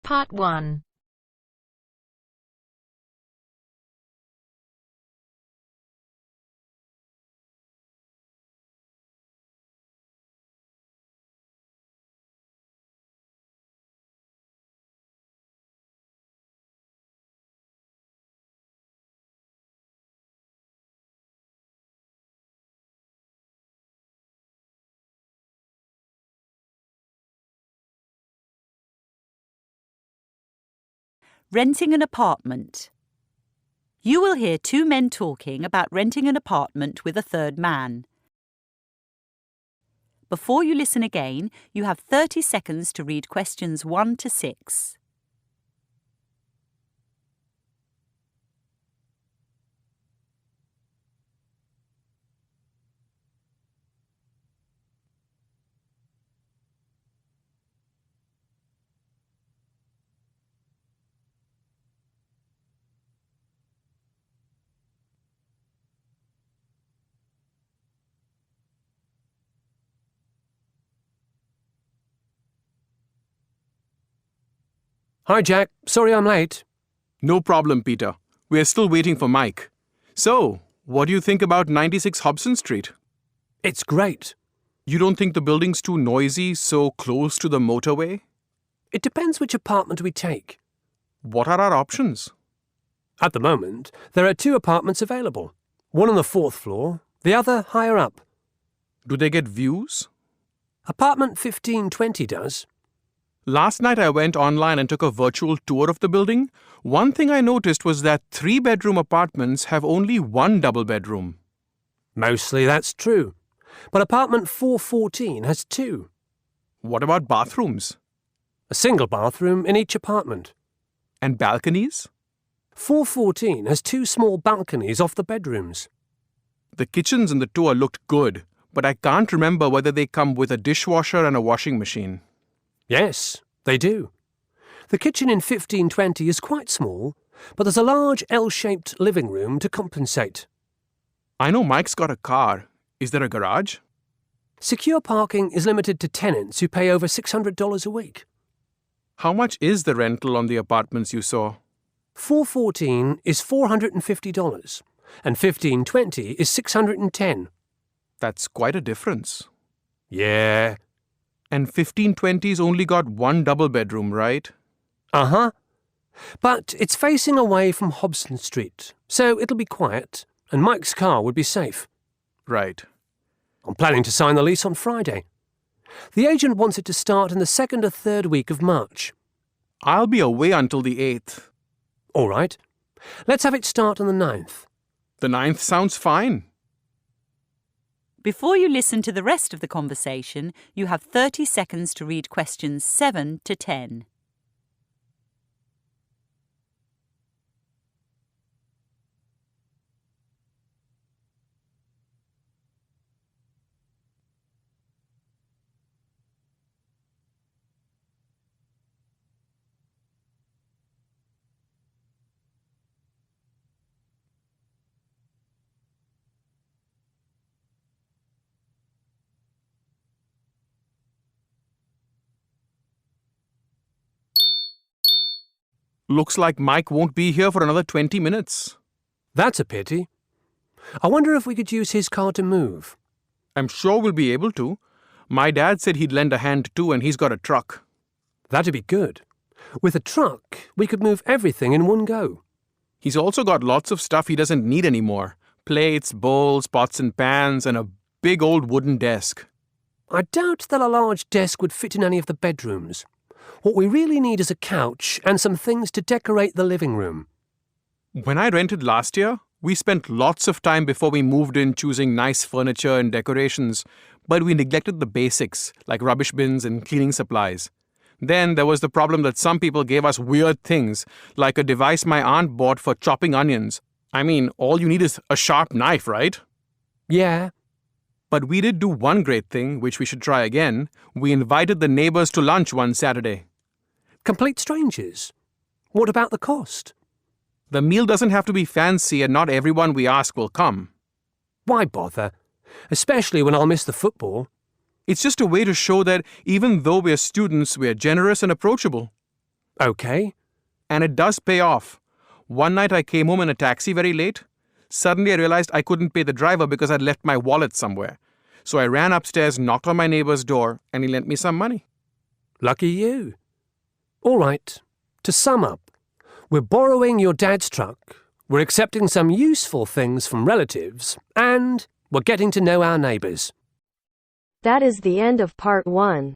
Part 1. Renting an apartment. You will hear two men talking about renting an apartment with a third man. Before you listen again, you have 30 seconds to read questions 1 to 6. Hi, Jack. Sorry I'm late. No problem, Peter. We're still waiting for Mike. So, what do you think about 96 Hobson Street? It's great. You don't think the building's too noisy, so close to the motorway? It depends which apartment we take. What are our options? At the moment, there are 2 apartments available. One on the 4th floor, the other higher up. Do they get views? Apartment 1520 does. Last night I went online and took a virtual tour of the building. One thing I noticed was that 3-bedroom apartments have only 1 double bedroom. Mostly that's true. But apartment 414 has 2. What about bathrooms? A single bathroom in each apartment. And balconies? 414 has 2 small balconies off the bedrooms. The kitchens in the tour looked good, but I can't remember whether they come with a dishwasher and a washing machine. Yes, they do. The kitchen in 1520 is quite small, but there's a large L-shaped living room to compensate. I know Mike's got a car. Is there a garage? Secure parking is limited to tenants who pay over $600 a week. How much is the rental on the apartments you saw? 414 is $450 and 1520 is $610. That's quite a difference. Yeah. And 1520's only got 1 double bedroom, right? Uh-huh. But it's facing away from Hobson Street, so it'll be quiet, and Mike's car would be safe. Right. I'm planning to sign the lease on Friday. The agent wants it to start in the 2nd or 3rd week of March. I'll be away until the 8th. All right. Let's have it start on the 9th. The 9th sounds fine. Before you listen to the rest of the conversation, you have 30 seconds to read questions 7 to 10. Looks like Mike won't be here for another 20 minutes. That's a pity. I wonder if we could use his car to move. I'm sure we'll be able to. My dad said he'd lend a hand too, and he's got a truck. That'd be good. With a truck, we could move everything in one go. He's also got lots of stuff he doesn't need anymore. Plates, bowls, pots and pans, and a big old wooden desk. I doubt that a large desk would fit in any of the bedrooms. What we really need is a couch and some things to decorate the living room. When I rented last year, we spent lots of time before we moved in choosing nice furniture and decorations, but we neglected the basics, like rubbish bins and cleaning supplies. Then there was the problem that some people gave us weird things, like a device my aunt bought for chopping onions. I mean, all you need is a sharp knife, right? Yeah. But we did do one great thing, which we should try again. We invited the neighbors to lunch one Saturday. Complete strangers? What about the cost? The meal doesn't have to be fancy and not everyone we ask will come. Why bother? Especially when I'll miss the football. It's just a way to show that even though we're students, we're generous and approachable. OK. And it does pay off. One night I came home in a taxi very late. Suddenly I realized I couldn't pay the driver because I'd left my wallet somewhere. So I ran upstairs, knocked on my neighbor's door, and he lent me some money. Lucky you. All right, to sum up, we're borrowing your dad's truck, we're accepting some useful things from relatives, and we're getting to know our neighbours. That is the end of part 1.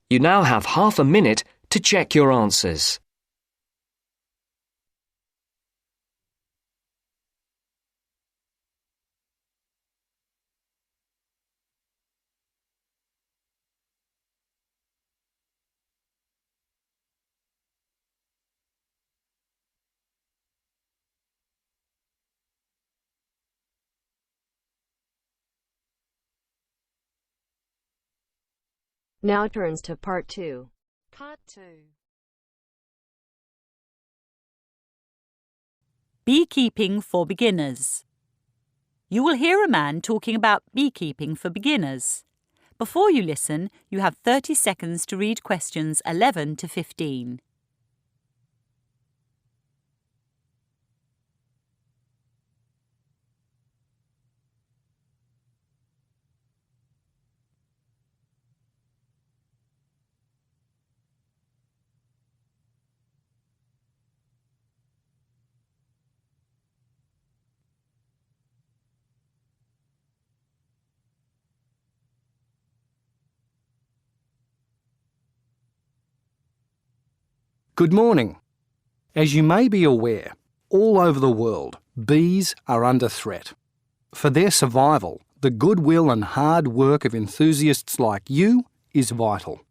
You now have half a minute to check your answers. Now turns to part 2. Part 2. Beekeeping for beginners. You will hear a man talking about beekeeping for beginners. Before you listen, you have 30 seconds to read questions 11 to 15. Good morning. As you may be aware, all over the world, bees are under threat. For their survival, the goodwill and hard work of enthusiasts like you is vital.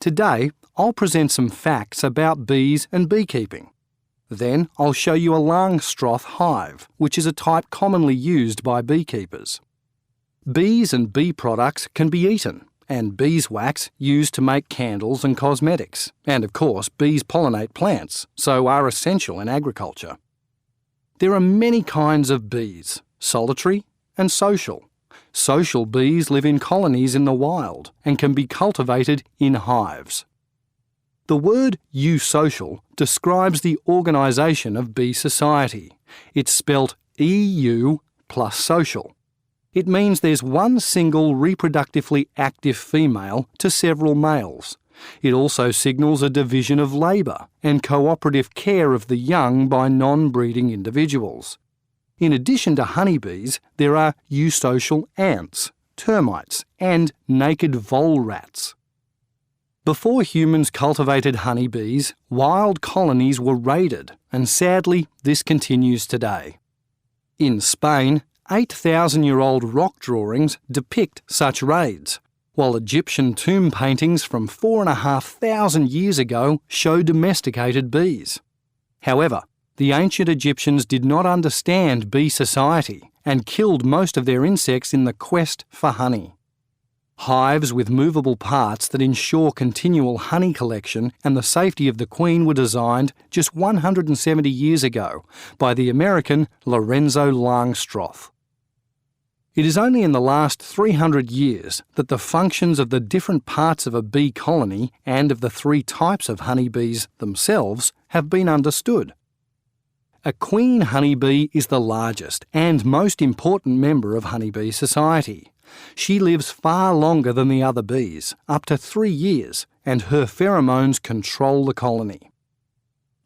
Today, I'll present some facts about bees and beekeeping. Then I'll show you a Langstroth hive, which is a type commonly used by beekeepers. Bees and bee products can be eaten, and beeswax used to make candles and cosmetics. And of course, bees pollinate plants, so are essential in agriculture. There are many kinds of bees, solitary and social. Social bees live in colonies in the wild and can be cultivated in hives. The word eusocial describes the organisation of bee society. It's spelt EU plus social. It means there's one single reproductively active female to several males. It also signals a division of labour and cooperative care of the young by non-breeding individuals. In addition to honeybees, there are eusocial ants, termites, and naked vole rats. Before humans cultivated honeybees, wild colonies were raided, and sadly, this continues today. In Spain, 8,000-year-old rock drawings depict such raids, while Egyptian tomb paintings from 4,500 years ago show domesticated bees. However, the ancient Egyptians did not understand bee society and killed most of their insects in the quest for honey. Hives with movable parts that ensure continual honey collection and the safety of the queen were designed just 170 years ago by the American Lorenzo Langstroth. It is only in the last 300 years that the functions of the different parts of a bee colony and of the 3 types of honeybees themselves have been understood. A queen honeybee is the largest and most important member of honeybee society. She lives far longer than the other bees, up to 3 years, and her pheromones control the colony.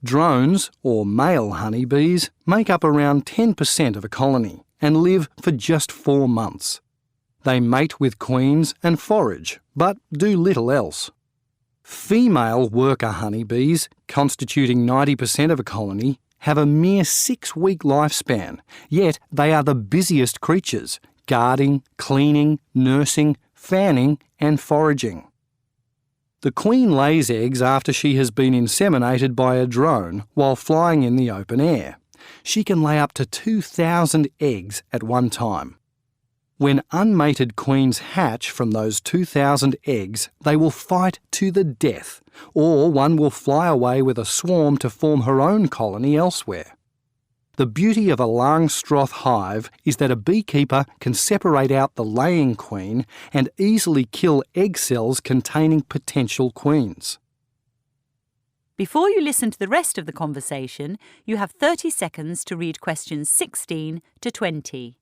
Drones, or male honeybees, make up around 10% of a colony and live for just 4 months. They mate with queens and forage, but do little else. Female worker honeybees, constituting 90% of a colony, have a mere 6-week lifespan, yet they are the busiest creatures, guarding, cleaning, nursing, fanning and foraging. The queen lays eggs after she has been inseminated by a drone while flying in the open air. She can lay up to 2,000 eggs at one time. When unmated queens hatch from those 2,000 eggs, they will fight to the death, or one will fly away with a swarm to form her own colony elsewhere. The beauty of a Langstroth hive is that a beekeeper can separate out the laying queen and easily kill egg cells containing potential queens. Before you listen to the rest of the conversation, you have 30 seconds to read questions 16 to 20.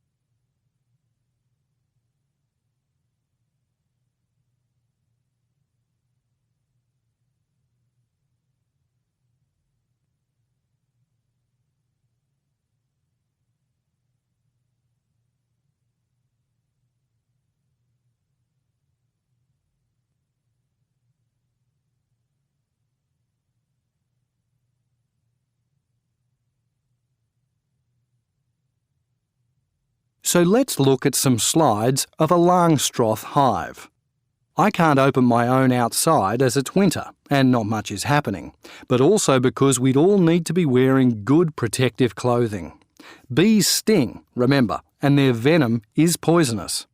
So let's look at some slides of a Langstroth hive. I can't open my own outside as it's winter and not much is happening, but also because we'd all need to be wearing good protective clothing. Bees sting, remember, and their venom is poisonous.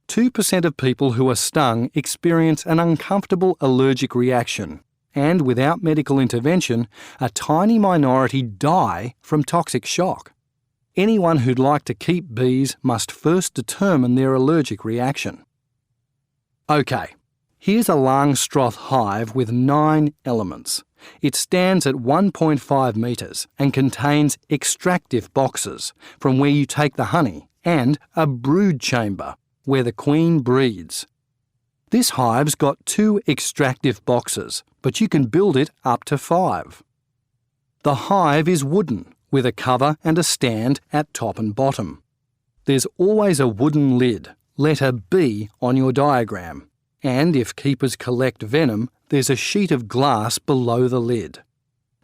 2% of people who are stung experience an uncomfortable allergic reaction, and without medical intervention, a tiny minority die from toxic shock. Anyone who'd like to keep bees must first determine their allergic reaction. OK, here's a Langstroth hive with 9 elements. It stands at 1.5 metres and contains extractive boxes, from where you take the honey, and a brood chamber, where the queen breeds. This hive's got 2 extractive boxes, but you can build it up to 5. The hive is wooden, with a cover and a stand at top and bottom. There's always a wooden lid, letter B on your diagram, and if keepers collect venom, there's a sheet of glass below the lid.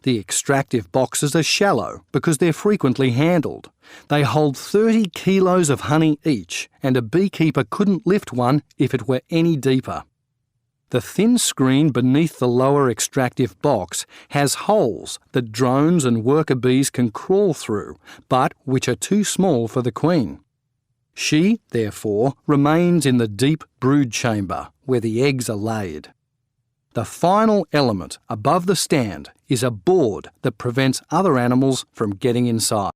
The extractive boxes are shallow because they're frequently handled. They hold 30 kilos of honey each, and a beekeeper couldn't lift one if it were any deeper. The thin screen beneath the lower extractive box has holes that drones and worker bees can crawl through, but which are too small for the queen. She, therefore, remains in the deep brood chamber where the eggs are laid. The final element above the stand is a board that prevents other animals from getting inside.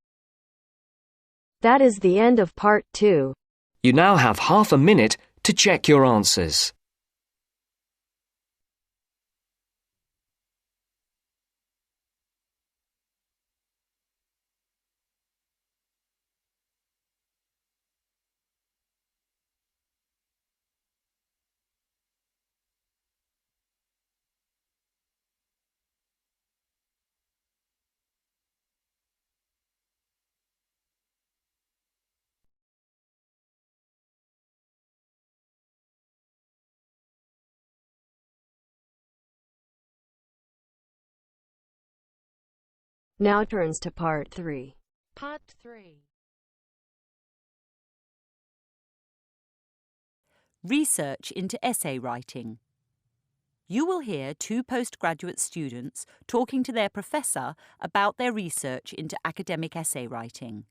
That is the end of part 2. You now have half a minute to check your answers. Now turns to part 3. Part 3. Research into essay writing. You will hear 2 postgraduate students talking to their professor about their research into academic essay writing.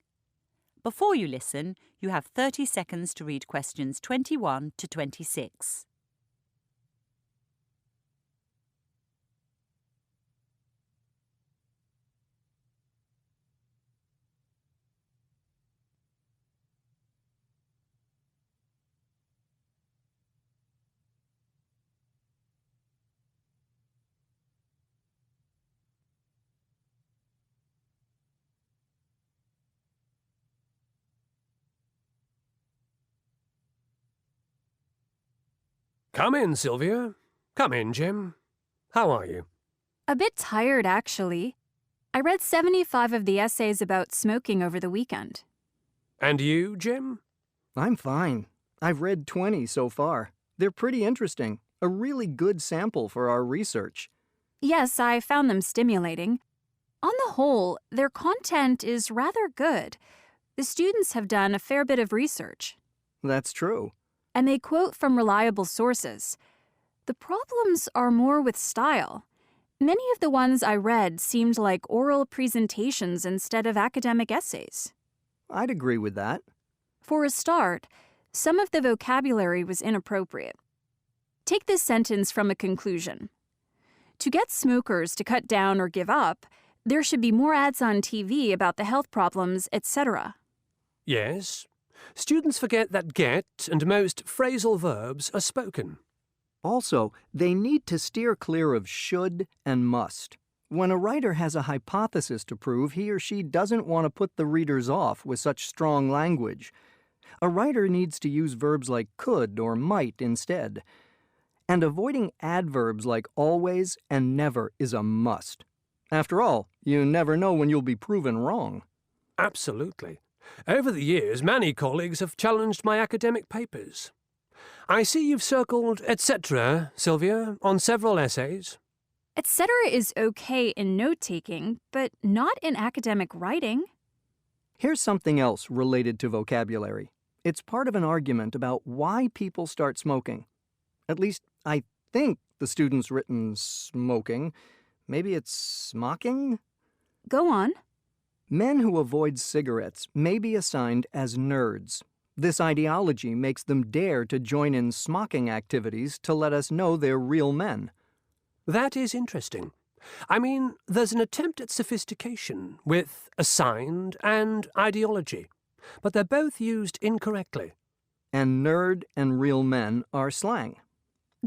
Before you listen, you have 30 seconds to read questions 21 to 26. Come in, Sylvia. Come in, Jim. How are you? A bit tired, actually. I read 75 of the essays about smoking over the weekend. And you, Jim? I'm fine. I've read 20 so far. They're pretty interesting. A really good sample for our research. Yes, I found them stimulating. On the whole, their content is rather good. The students have done a fair bit of research. That's true. And they quote from reliable sources. The problems are more with style. Many of the ones I read seemed like oral presentations instead of academic essays. I'd agree with that. For a start, some of the vocabulary was inappropriate. Take this sentence from a conclusion. To get smokers to cut down or give up, there should be more ads on TV about the health problems, etc. Yes. Students forget that get and most phrasal verbs are spoken. Also, they need to steer clear of should and must. When a writer has a hypothesis to prove, he or she doesn't want to put the readers off with such strong language. A writer needs to use verbs like could or might instead. And avoiding adverbs like always and never is a must. After all, you never know when you'll be proven wrong. Absolutely. Over the years, many colleagues have challenged my academic papers. I see you've circled etc., Sylvia, on several essays. Etc. is okay in note-taking, but not in academic writing. Here's something else related to vocabulary. It's part of an argument about why people start smoking. At least, I think the student's written smoking. Maybe it's smocking? Go on. Men who avoid cigarettes may be assigned as nerds. This ideology makes them dare to join in smocking activities to let us know they're real men. That is interesting. I mean, there's an attempt at sophistication with assigned and ideology, but they're both used incorrectly. And nerd and real men are slang.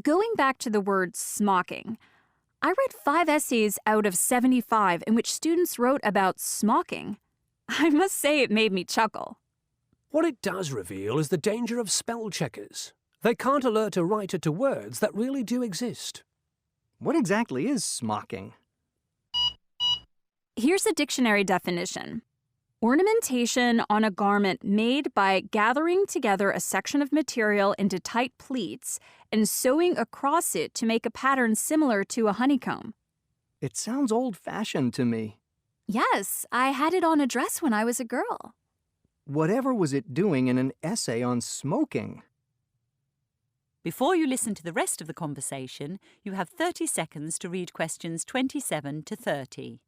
Going back to the word smocking, I read 5 essays out of 75 in which students wrote about smocking. I must say it made me chuckle. What it does reveal is the danger of spell checkers. They can't alert a writer to words that really do exist. What exactly is smocking? Here's a dictionary definition. Ornamentation on a garment made by gathering together a section of material into tight pleats and sewing across it to make a pattern similar to a honeycomb. It sounds old-fashioned to me. Yes, I had it on a dress when I was a girl. Whatever was it doing in an essay on smoking? Before you listen to the rest of the conversation, you have 30 seconds to read questions 27 to 30.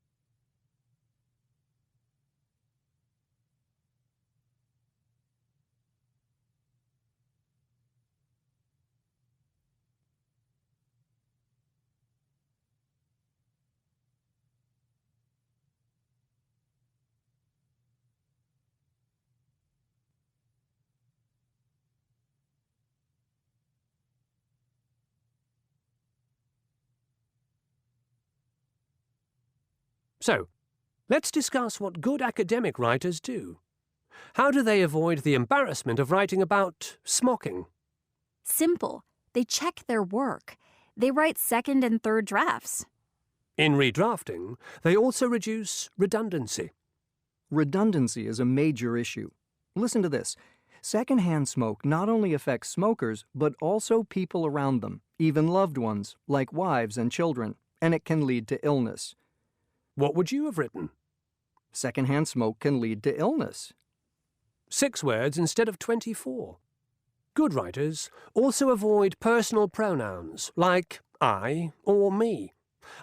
So, let's discuss what good academic writers do. How do they avoid the embarrassment of writing about smocking? Simple. They check their work. They write second and third drafts. In redrafting, they also reduce redundancy. Redundancy is a major issue. Listen to this. Secondhand smoke not only affects smokers, but also people around them, even loved ones, like wives and children, and it can lead to illness. What would you have written? Secondhand smoke can lead to illness. 6 words instead of 24. Good writers also avoid personal pronouns like I or me.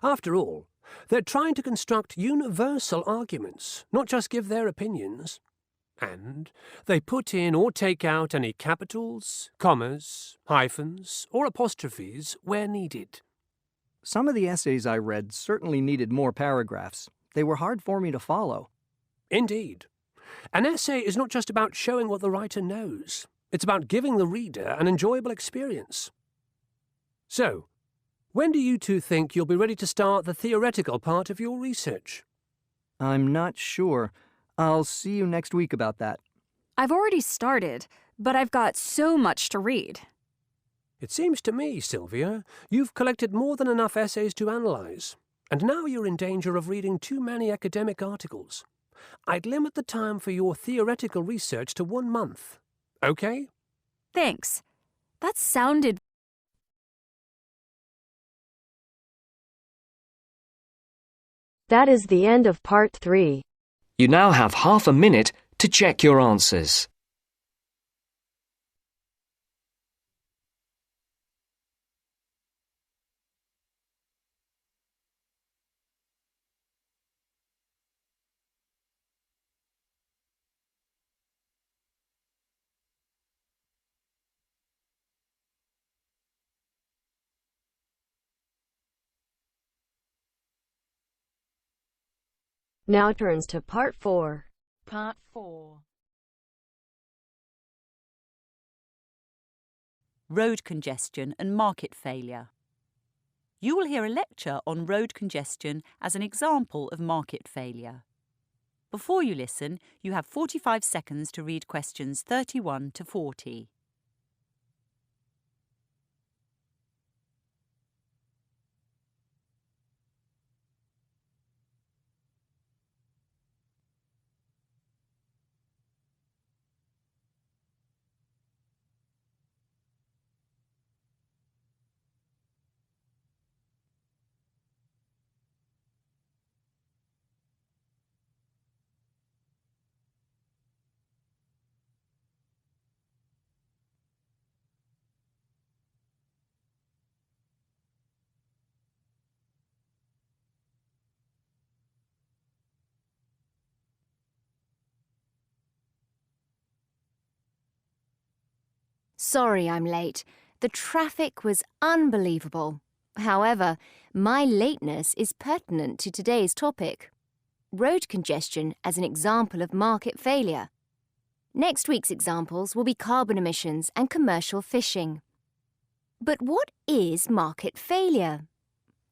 After all, they're trying to construct universal arguments, not just give their opinions. And they put in or take out any capitals, commas, hyphens, or apostrophes where needed. Some of the essays I read certainly needed more paragraphs. They were hard for me to follow. Indeed. An essay is not just about showing what the writer knows. It's about giving the reader an enjoyable experience. So, when do you two think you'll be ready to start the theoretical part of your research? I'm not sure. I'll see you next week about that. I've already started, but I've got so much to read. It seems to me, Sylvia, you've collected more than enough essays to analyse, and now you're in danger of reading too many academic articles. I'd limit the time for your theoretical research to 1 month. Okay? Thanks. That sounded... That is the end of part 3. You now have half a minute to check your answers. Now turns to part 4. Part 4. road congestion and market failure. You will hear a lecture on road congestion as an example of market failure. Before you listen, you have 45 seconds to read questions 31 to 40. Sorry I'm late. The traffic was unbelievable. However, my lateness is pertinent to today's topic. Road congestion as an example of market failure. Next week's examples will be carbon emissions and commercial fishing. But what is market failure?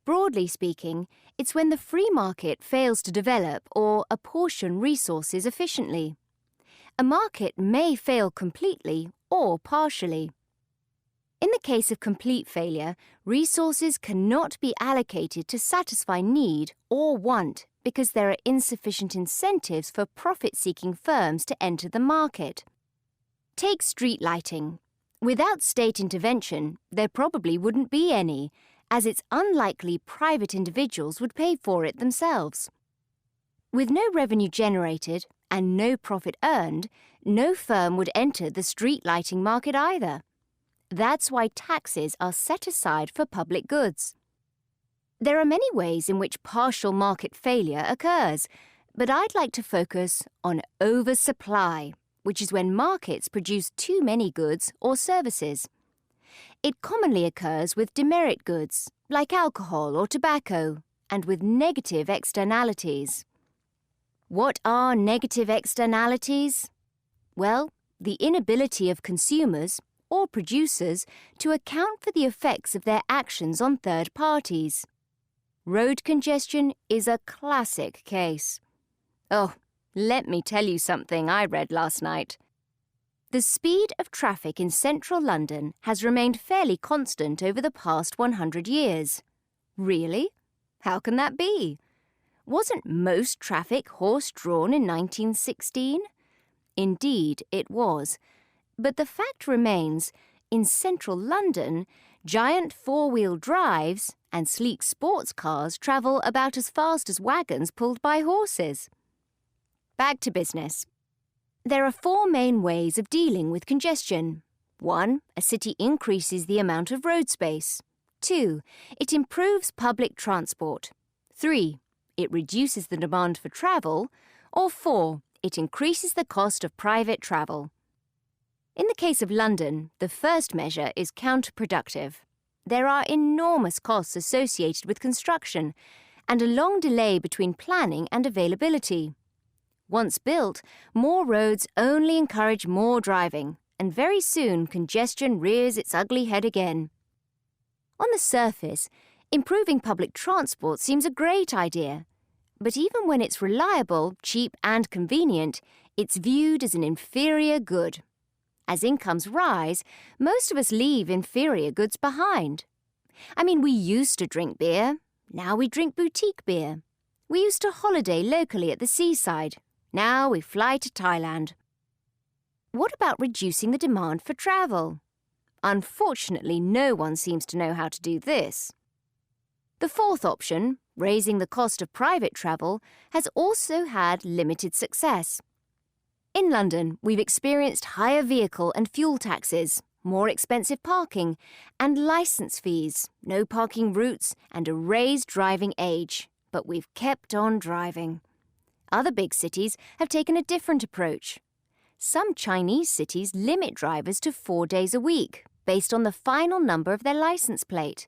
Broadly speaking, it's when the free market fails to develop or apportion resources efficiently. A market may fail completely or partially. In the case of complete failure, resources cannot be allocated to satisfy need or want because there are insufficient incentives for profit-seeking firms to enter the market. Take street lighting. Without state intervention, there probably wouldn't be any, as it's unlikely private individuals would pay for it themselves. With no revenue generated and no profit earned, no firm would enter the street lighting market either. That's why taxes are set aside for public goods. There are many ways in which partial market failure occurs, but I'd like to focus on oversupply, which is when markets produce too many goods or services. It commonly occurs with demerit goods, like alcohol or tobacco, and with negative externalities. What are negative externalities? Well, the inability of consumers or producers to account for the effects of their actions on third parties. Road congestion is a classic case. Oh, let me tell you something I read last night. The speed of traffic in central London has remained fairly constant over the past 100 years. Really? How can that be? Wasn't most traffic horse-drawn in 1916? Indeed, it was. But the fact remains, in central London, giant four-wheel drives and sleek sports cars travel about as fast as wagons pulled by horses. Back to business. There are four main ways of dealing with congestion. 1. A city increases the amount of road space. 2. It improves public transport. 3. It reduces the demand for travel. Or 4. It increases the cost of private travel. In the case of London, the first measure is counterproductive. There are enormous costs associated with construction and a long delay between planning and availability. Once built, more roads only encourage more driving, and very soon congestion rears its ugly head again. On the surface, improving public transport seems a great idea, but even when it's reliable, cheap and convenient, it's viewed as an inferior good. As incomes rise, most of us leave inferior goods behind. I mean, we used to drink beer. Now we drink boutique beer. We used to holiday locally at the seaside. Now we fly to Thailand. What about reducing the demand for travel? Unfortunately, no one seems to know how to do this. The fourth option, raising the cost of private travel, has also had limited success. In London, we've experienced higher vehicle and fuel taxes, more expensive parking, and licence fees, no parking routes, and a raised driving age. But we've kept on driving. Other big cities have taken a different approach. Some Chinese cities limit drivers to 4 days a week, based on the final number of their licence plate.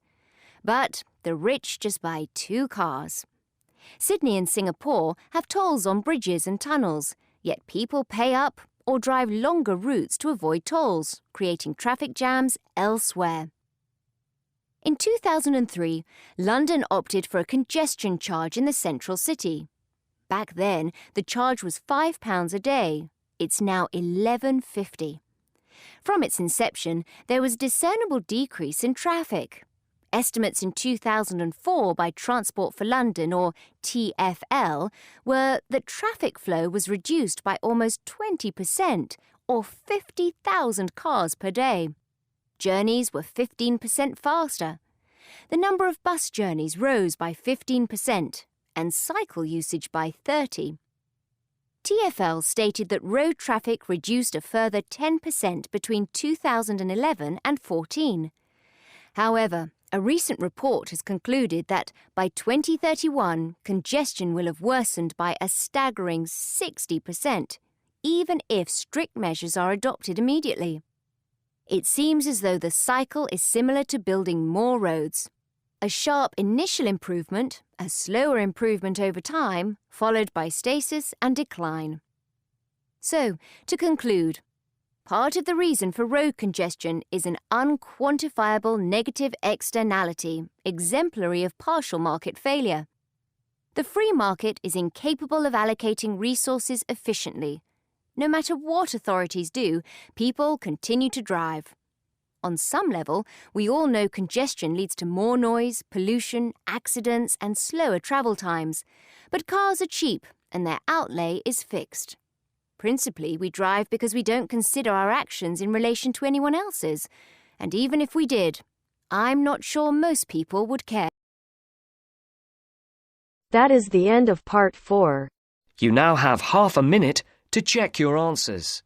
But the rich just buy 2 cars. Sydney and Singapore have tolls on bridges and tunnels, yet people pay up or drive longer routes to avoid tolls, creating traffic jams elsewhere. In 2003, London opted for a congestion charge in the central city. Back then, the charge was £5 a day. It's now £11.50. From its inception, there was a discernible decrease in traffic. Estimates in 2004 by Transport for London, or TfL, were that traffic flow was reduced by almost 20%, or 50,000 cars per day. Journeys were 15% faster. The number of bus journeys rose by 15%, and cycle usage by 30%. TfL stated that road traffic reduced a further 10% between 2011 and 14. However, a recent report has concluded that by 2031, congestion will have worsened by a staggering 60%, even if strict measures are adopted immediately. It seems as though the cycle is similar to building more roads. A sharp initial improvement, a slower improvement over time, followed by stasis and decline. So, to conclude, part of the reason for road congestion is an unquantifiable negative externality, exemplary of partial market failure. The free market is incapable of allocating resources efficiently. No matter what authorities do, people continue to drive. On some level, we all know congestion leads to more noise, pollution, accidents, and slower travel times. But cars are cheap, and their outlay is fixed. Principally, we drive because we don't consider our actions in relation to anyone else's. And even if we did, I'm not sure most people would care. That is the end of part 4. You now have half a minute to check your answers.